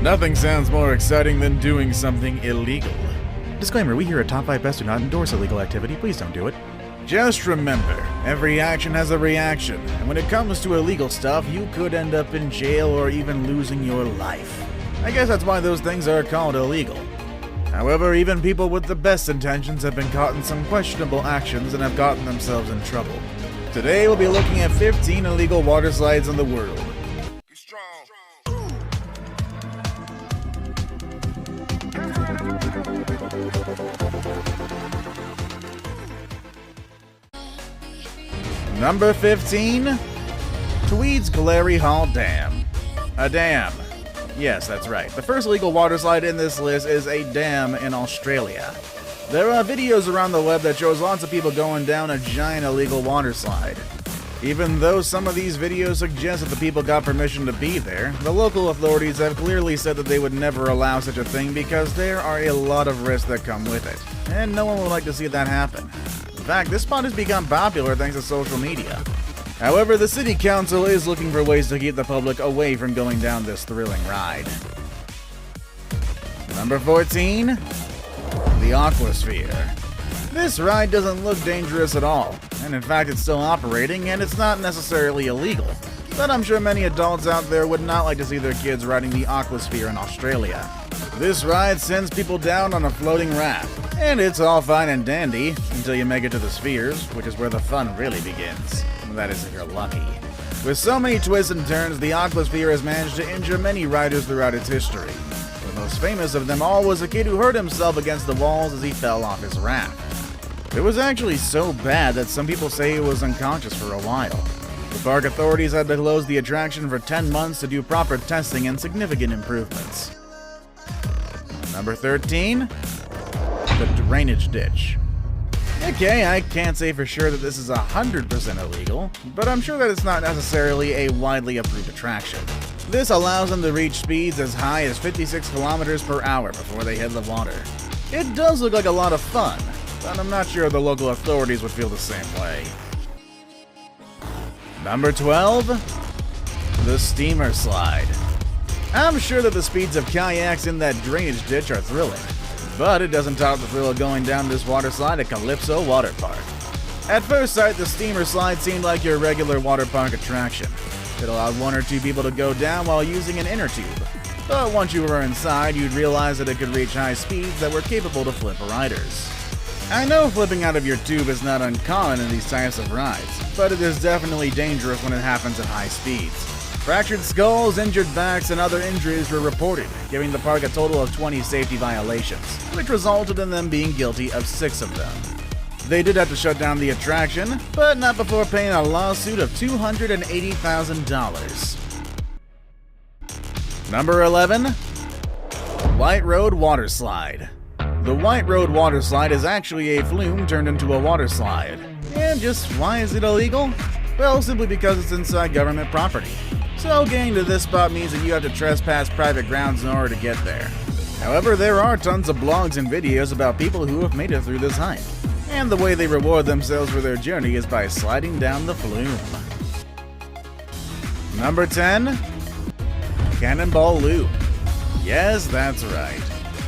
Nothing sounds more exciting than doing something illegal. Disclaimer, we here at Top 5 Best do not endorse illegal activity. Please don't do it. Just remember, every action has a reaction, and when it comes to illegal stuff, you could end up in jail or even losing your life. I guess that's why those things are called illegal. However, even people with the best intentions have been caught in some questionable actions and have gotten themselves in trouble. Today we'll be looking at 15 illegal water slides in the world. Number 15, Tweed's Glary Hall Dam. A dam. Yes, that's right. The first illegal water slide in this list is a dam in Australia. There are videos around the web that shows lots of people going down a giant illegal water slide. Even though some of these videos suggest that the people got permission to be there, the local authorities have clearly said that they would never allow such a thing because there are a lot of risks that come with it, and no one would like to see that happen. In fact, this spot has become popular thanks to social media. However, the city council is looking for ways to keep the public away from going down this thrilling ride. Number 14, the Aquasphere. This ride doesn't look dangerous at all, and in fact it's still operating and it's not necessarily illegal. But I'm sure many adults out there would not like to see their kids riding the Aquasphere in Australia. This ride sends people down on a floating raft, and it's all fine and dandy until you make it to the spheres, which is where the fun really begins. That is if you're lucky. With so many twists and turns, the Aquasphere has managed to injure many riders throughout its history. The most famous of them all was a kid who hurt himself against the walls as he fell off his raft. It was actually so bad that some people say he was unconscious for a while. The park authorities had to close the attraction for 10 months to do proper testing and significant improvements. Number 13, the drainage ditch. Okay, I can't say for sure that this is 100% illegal, but I'm sure that it's not necessarily a widely approved attraction. This allows them to reach speeds as high as 56 kilometers per hour before they hit the water. It does look like a lot of fun, but I'm not sure the local authorities would feel the same way. Number 12, the steamer slide. I'm sure that the speeds of kayaks in that drainage ditch are thrilling, but it doesn't top the thrill of going down this water slide at Calypso Water Park. At first sight, the steamer slide seemed like your regular water park attraction. It allowed one or two people to go down while using an inner tube, but once you were inside, you'd realize that it could reach high speeds that were capable to flip riders. I know flipping out of your tube is not uncommon in these types of rides, but it is definitely dangerous when it happens at high speeds. Fractured skulls, injured backs, and other injuries were reported, giving the park a total of 20 safety violations, which resulted in them being guilty of 6 of them. They did have to shut down the attraction, but not before paying a lawsuit of $280,000. Number 11, White Road Waterslide. The White Road Waterslide is actually a flume turned into a water slide. And just why is it illegal? Well, simply because it's inside government property. So getting to this spot means that you have to trespass private grounds in order to get there. However, there are tons of blogs and videos about people who have made it through this hike. And the way they reward themselves for their journey is by sliding down the flume. Number 10, Cannonball Loop. Yes, that's right.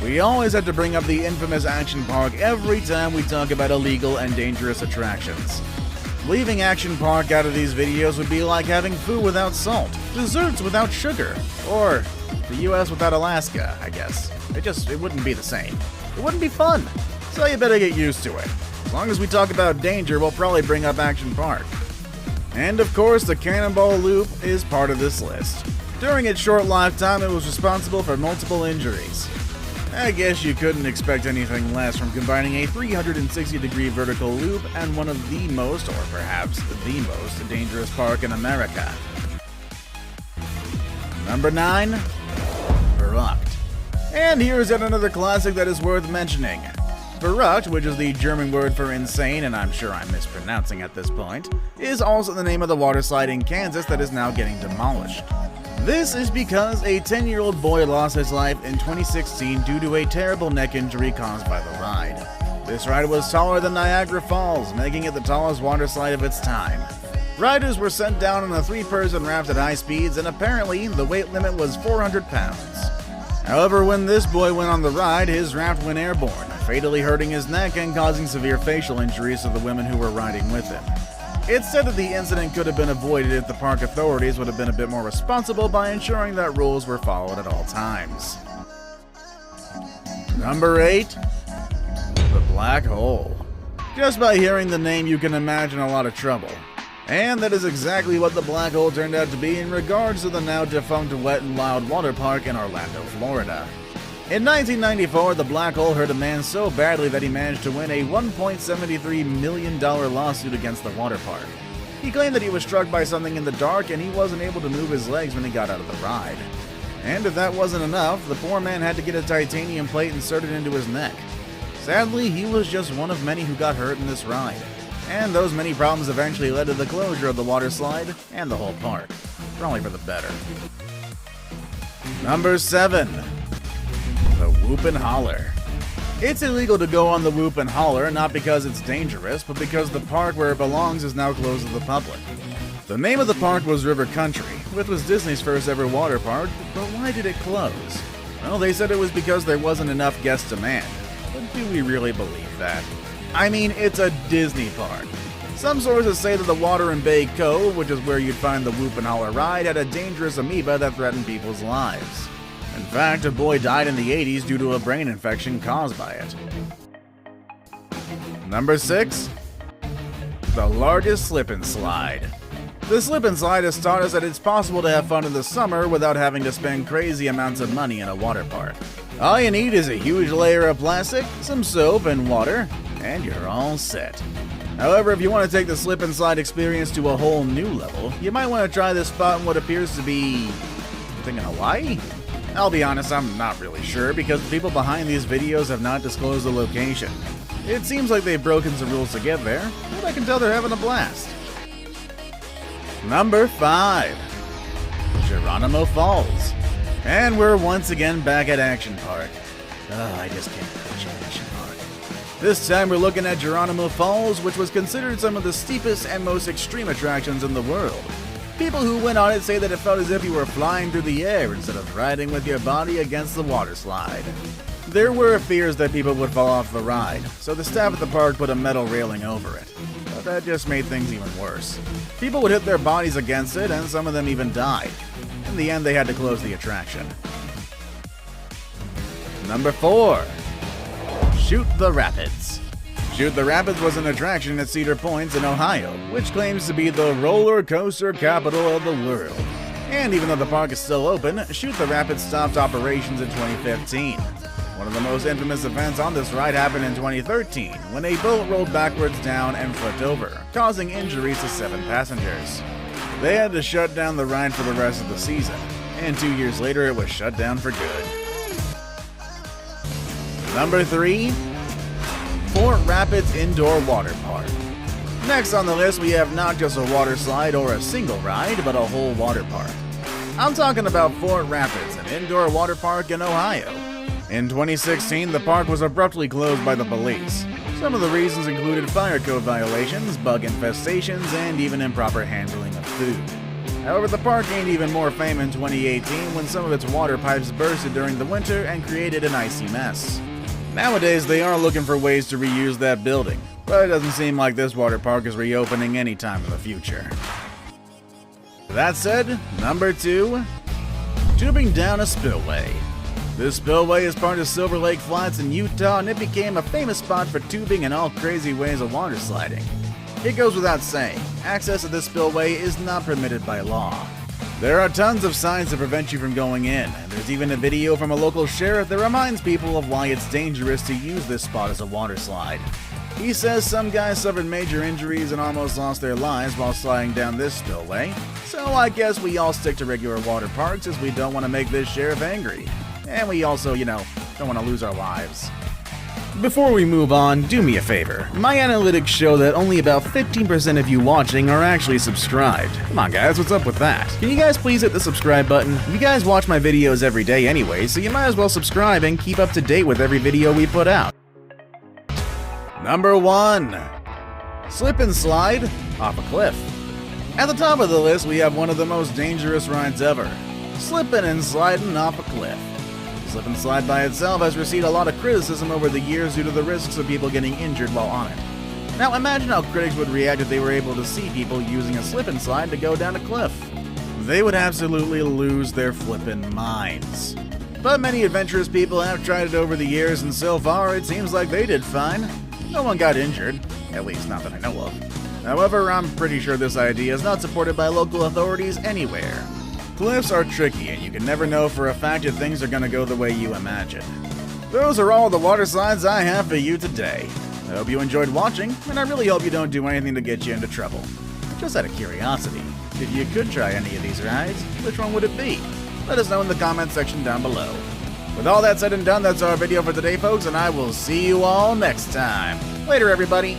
We always have to bring up the infamous Action Park every time we talk about illegal and dangerous attractions. Leaving Action Park out of these videos would be like having food without salt, desserts without sugar, or the US without Alaska, I guess. It wouldn't be the same. It wouldn't be fun, so you better get used to it. As long as we talk about danger, we'll probably bring up Action Park. And of course, the Cannonball Loop is part of this list. During its short lifetime, it was responsible for multiple injuries. I guess you couldn't expect anything less from combining a 360-degree vertical loop and one of the most, or perhaps the most, dangerous park in America. Number 9, Verrückt. And here's yet another classic that is worth mentioning. Verrückt, which is the German word for insane, and I'm sure I'm mispronouncing at this point, is also the name of the water slide in Kansas that is now getting demolished. This is because a 10-year-old boy lost his life in 2016 due to a terrible neck injury caused by the ride. This ride was taller than Niagara Falls, making it the tallest water slide of its time. Riders were sent down on a 3-person raft at high speeds, and apparently the weight limit was 400 pounds. However, when this boy went on the ride, his raft went airborne, fatally hurting his neck and causing severe facial injuries to the women who were riding with him. It's said that the incident could have been avoided if the park authorities would have been a bit more responsible by ensuring that rules were followed at all times. Number 8. The Black Hole. Just by hearing the name, you can imagine a lot of trouble. And that is exactly what the Black Hole turned out to be in regards to the now defunct Wet n Wild water park in Orlando, Florida. In 1994, the Black Hole hurt a man so badly that he managed to win a $1.73 million lawsuit against the water park. He claimed that he was struck by something in the dark and he wasn't able to move his legs when he got out of the ride. And if that wasn't enough, the poor man had to get a titanium plate inserted into his neck. Sadly, he was just one of many who got hurt in this ride. And those many problems eventually led to the closure of the Waterslide and the whole park. Probably for the better. Number 7. The Whoop and Holler. It's illegal to go on the Whoop and Holler, not because it's dangerous, but because the park where it belongs is now closed to the public. The name of the park was River Country, which was Disney's first ever water park, but why did it close? Well, they said it was because there wasn't enough guest demand. But do we really believe that? I mean, it's a Disney park. Some sources say that the Water and Bay Cove, which is where you'd find the Whoop and Holler ride, had a dangerous amoeba that threatened people's lives. In fact, a boy died in the 80s due to a brain infection caused by it. Number 6. The largest slip and slide. The slip and slide has taught us that it's possible to have fun in the summer without having to spend crazy amounts of money in a water park. All you need is a huge layer of plastic, some soap, and water, and you're all set. However, if you want to take the slip and slide experience to a whole new level, you might want to try this spot in what appears to be... I think in Hawaii? I'll be honest, I'm not really sure because the people behind these videos have not disclosed the location. It seems like they've broken some rules to get there, but I can tell they're having a blast. Number 5. Geronimo Falls. And we're once again back at Action Park. I just can't picture Action Park. This time we're looking at Geronimo Falls, which was considered some of the steepest and most extreme attractions in the world. People who went on it say that it felt as if you were flying through the air instead of riding with your body against the water slide. There were fears that people would fall off the ride, so the staff at the park put a metal railing over it. But that just made things even worse. People would hit their bodies against it, and some of them even died. In the end, they had to close the attraction. Number 4. Shoot the Rapids. Shoot the Rapids was an attraction at Cedar Point in Ohio, which claims to be the roller coaster capital of the world. And even though the park is still open, Shoot the Rapids stopped operations in 2015. One of the most infamous events on this ride happened in 2013, when a boat rolled backwards down and flipped over, causing injuries to 7 passengers. They had to shut down the ride for the rest of the season, and 2 years later it was shut down for good. Number 3. Fort Rapids Indoor Water Park. Next on the list we have not just a water slide or a single ride, but a whole water park. I'm talking about Fort Rapids, an indoor water park in Ohio. In 2016, the park was abruptly closed by the police. Some of the reasons included fire code violations, bug infestations, and even improper handling of food. However, the park gained even more fame in 2018 when some of its water pipes bursted during the winter and created an icy mess. Nowadays, they are looking for ways to reuse that building, but it doesn't seem like this water park is reopening anytime in the future. That said, number 2. Tubing down a spillway. This spillway is part of Silver Lake Flats in Utah, and it became a famous spot for tubing and all crazy ways of water sliding. It goes without saying, access to this spillway is not permitted by law. There are tons of signs to prevent you from going in, and there's even a video from a local sheriff that reminds people of why it's dangerous to use this spot as a water slide. He says some guys suffered major injuries and almost lost their lives while sliding down this spillway, so I guess we all stick to regular water parks as we don't want to make this sheriff angry. And we also, don't want to lose our lives. Before we move on, do me a favor. My analytics show that only about 15% of you watching are actually subscribed. Come on guys, what's up with that? Can you guys please hit the subscribe button? You guys watch my videos every day anyway, so you might as well subscribe and keep up to date with every video we put out. Number 1. Slip and slide off a cliff. At the top of the list, we have one of the most dangerous rides ever. Slipping and sliding off a cliff. slip and slide by itself has received a lot of criticism over the years due to the risks of people getting injured while on it. Now imagine how critics would react if they were able to see people using a slip and slide to go down a cliff. They would absolutely lose their flippin' minds. But many adventurous people have tried it over the years, and so far it seems like they did fine. No one got injured, at least not that I know of. However, I'm pretty sure this idea is not supported by local authorities anywhere. Cliffs are tricky, and you can never know for a fact if things are gonna go the way you imagine. Those are all the water slides I have for you today. I hope you enjoyed watching, and I really hope you don't do anything to get you into trouble. Just out of curiosity, if you could try any of these rides, which one would it be? Let us know in the comments section down below. With all that said and done, that's our video for today, folks, and I will see you all next time. Later, everybody!